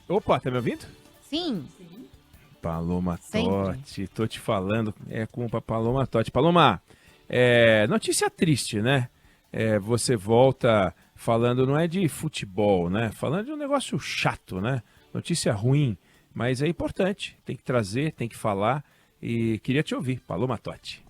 Opa, tá me ouvindo? Sim, Paloma sempre. Totti, tô te falando, é com a Paloma Totti. Paloma, notícia triste, né? Você volta falando, não é de futebol, né? Falando de um negócio chato, né? Notícia ruim, mas é importante, tem que trazer, tem que falar e queria te ouvir, Paloma Totti.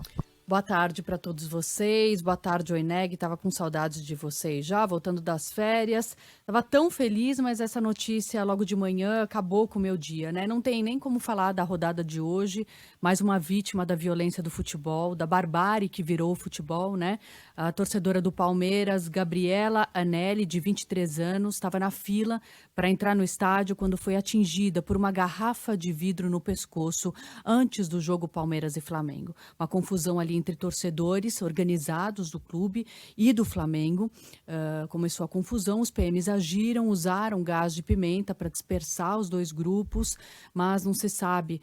Boa tarde para todos vocês. Boa tarde, Oineg. Tava com saudades de vocês já, voltando das férias. Tava tão feliz, mas essa notícia logo de manhã acabou com o meu dia, né? Não tem nem como falar da rodada de hoje. Mais uma vítima da violência do futebol, da barbárie que virou o futebol, né? A torcedora do Palmeiras, Gabriela Anelli, de 23 anos, estava na fila para entrar no estádio quando foi atingida por uma garrafa de vidro no pescoço antes do jogo Palmeiras e Flamengo. Uma confusão ali entre torcedores organizados do clube e do Flamengo. Começou a confusão, os PMs agiram, usaram gás de pimenta para dispersar os dois grupos, mas não se sabe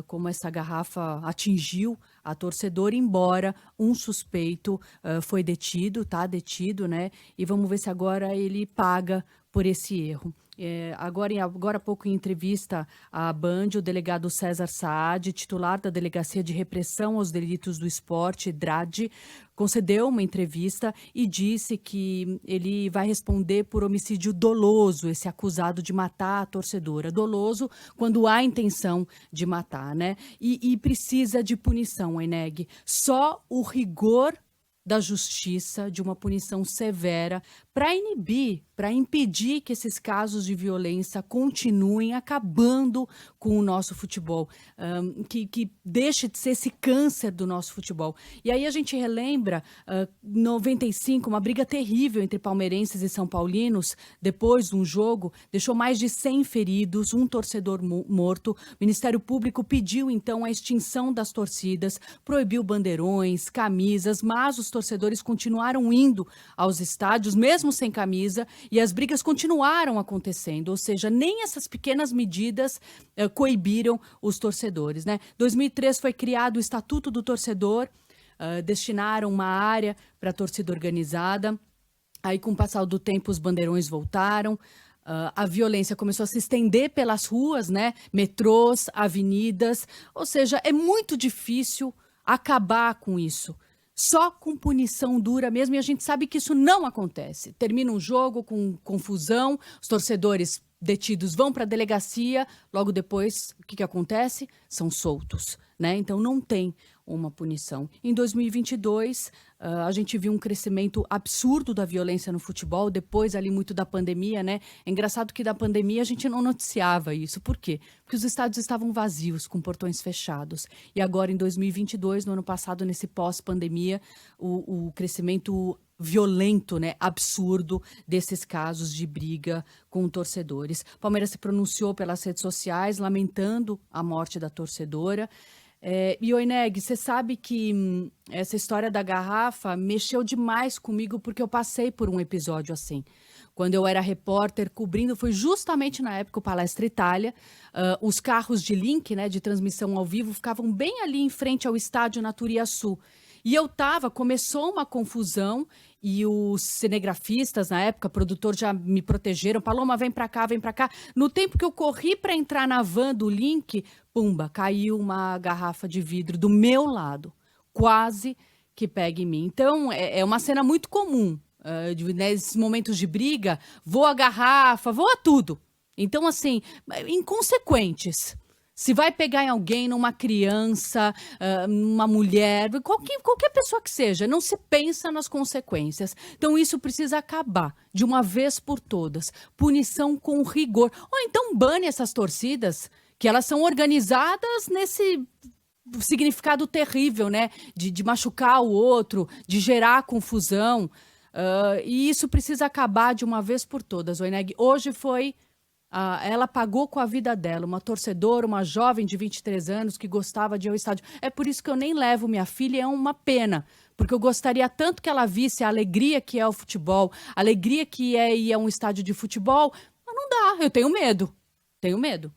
como essa garrafa atingiu a torcedora, embora um suspeito foi detido, tá detido, né? E vamos ver se agora ele paga por esse erro. Agora há pouco, em entrevista à Band, o delegado César Saad, titular da Delegacia de Repressão aos Delitos do Esporte, DRAD, concedeu uma entrevista e disse que ele vai responder por homicídio doloso, esse acusado de matar a torcedora. Doloso quando há intenção de matar, né? E precisa de punição, Eneg. Só o rigor da justiça, de uma punição severa, para inibir, para impedir que esses casos de violência continuem acabando com o nosso futebol, que deixe de ser esse câncer do nosso futebol. E aí a gente relembra 95, uma briga terrível entre palmeirenses e são paulinos, depois de um jogo, deixou mais de 100 feridos, um torcedor morto. O Ministério Público pediu, então, a extinção das torcidas, proibiu bandeirões, camisas, mas os torcedores continuaram indo aos estádios, mesmo sem camisa, e as brigas continuaram acontecendo, ou seja, nem essas pequenas medidas coibiram os torcedores, né? 2003 foi criado o Estatuto do Torcedor, destinaram uma área para a torcida organizada. Aí, com o passar do tempo, os bandeirões voltaram. A violência começou a se estender pelas ruas, né? Metrôs, avenidas. Ou seja, é muito difícil acabar com isso. Só com punição dura mesmo, e a gente sabe que isso não acontece. Termina um jogo com confusão, os torcedores detidos vão para a delegacia, logo depois, o que acontece? São soltos, né? Então não tem uma punição. Em 2022, a gente viu um crescimento absurdo da violência no futebol, depois ali muito da pandemia, né? É engraçado que da pandemia a gente não noticiava isso. Por quê? Porque os estádios estavam vazios, com portões fechados. E agora, em 2022, no ano passado, nesse pós-pandemia, o crescimento violento, né, absurdo desses casos de briga com torcedores. Palmeiras se pronunciou pelas redes sociais, lamentando a morte da torcedora. E, Oineg, você sabe que essa história da garrafa mexeu demais comigo porque eu passei por um episódio assim. Quando eu era repórter cobrindo, foi justamente na época o Palestra Itália, os carros de link, né, de transmissão ao vivo, ficavam bem ali em frente ao estádio na Turiaçu. E começou uma confusão e os cinegrafistas, na época, produtor, já me protegeram. Paloma, vem pra cá, vem pra cá. No tempo que eu corri pra entrar na van do link, pumba, caiu uma garrafa de vidro do meu lado. Quase que pega em mim. Então, é uma cena muito comum. Nesses momentos de briga, voa a garrafa, voa tudo. Então, assim, inconsequentes. Se vai pegar em alguém, numa criança, numa mulher, qualquer pessoa que seja, não se pensa nas consequências. Então isso precisa acabar, de uma vez por todas. Punição com rigor. Ou então bane essas torcidas, que elas são organizadas nesse significado terrível, né? De machucar o outro, de gerar confusão. E isso precisa acabar de uma vez por todas, Oineg. Hoje foi... ela pagou com a vida dela, uma torcedora, uma jovem de 23 anos que gostava de ir ao estádio. É por isso que eu nem levo minha filha, é uma pena, porque eu gostaria tanto que ela visse a alegria que é o futebol, a alegria que é ir a um estádio de futebol, mas não dá, eu tenho medo, tenho medo.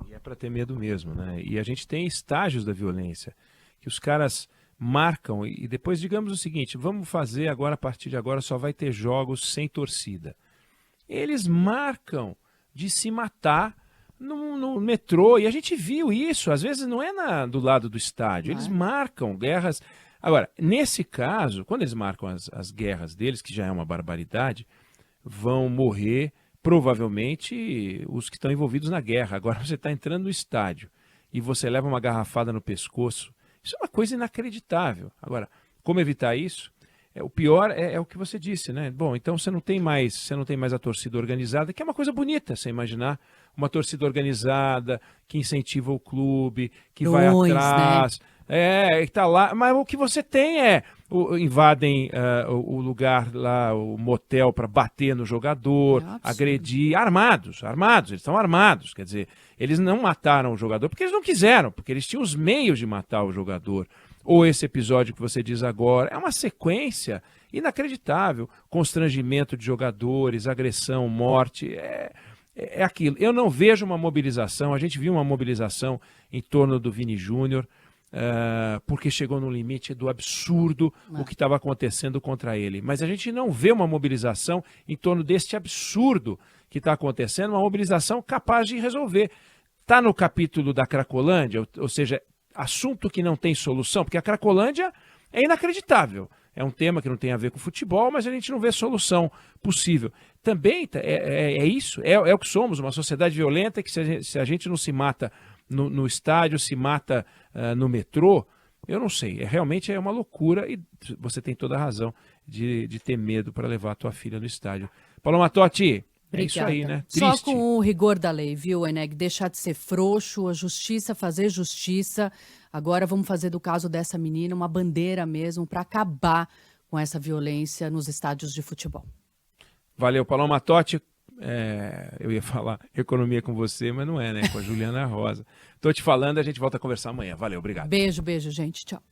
E é para ter medo mesmo, né? E a gente tem estágios da violência, que os caras marcam e depois digamos o seguinte, vamos fazer agora, a partir de agora só vai ter jogos sem torcida. Eles marcam de se matar no metrô. E a gente viu isso, às vezes não é do lado do estádio, eles marcam guerras. Agora, nesse caso, quando eles marcam as guerras deles, que já é uma barbaridade, vão morrer provavelmente os que estão envolvidos na guerra. Agora você está entrando no estádio e você leva uma garrafada no pescoço. Isso é uma coisa inacreditável. Agora, como evitar isso? O pior é o que você disse, né? Bom, então você não tem mais a torcida organizada, que é uma coisa bonita, você imaginar uma torcida organizada que incentiva o clube, que vai atrás, que tá lá. Mas o que você tem invadem o lugar lá, o motel, para bater no jogador, agredir, armados, eles estão armados, quer dizer, eles não mataram o jogador porque eles não quiseram, porque eles tinham os meios de matar o jogador. Ou esse episódio que você diz agora, é uma sequência inacreditável, constrangimento de jogadores, agressão, morte, é aquilo. Eu não vejo uma mobilização, a gente viu uma mobilização em torno do Vini Júnior, porque chegou no limite do absurdo o que estava acontecendo contra ele. Mas a gente não vê uma mobilização em torno deste absurdo que está acontecendo, uma mobilização capaz de resolver. Está no capítulo da Cracolândia, ou seja, assunto que não tem solução, porque a Cracolândia é inacreditável. É um tema que não tem a ver com futebol, mas a gente não vê solução possível. Também é isso, é o que somos, uma sociedade violenta que se a gente não se mata no estádio, se mata no metrô, eu não sei, realmente é uma loucura e você tem toda a razão de ter medo para levar a tua filha no estádio. Paloma Totti, é isso aí, né? Só Triste. com o rigor da lei, viu, Eneg? Deixar de ser frouxo, a justiça fazer justiça. Agora vamos fazer do caso dessa menina uma bandeira mesmo para acabar com essa violência nos estádios de futebol. Valeu, Paloma Totti. Eu ia falar economia com você, mas não é, né? Com a Juliana Rosa. Tô te falando, a gente volta a conversar amanhã. Valeu, obrigado. Beijo, gente. Tchau.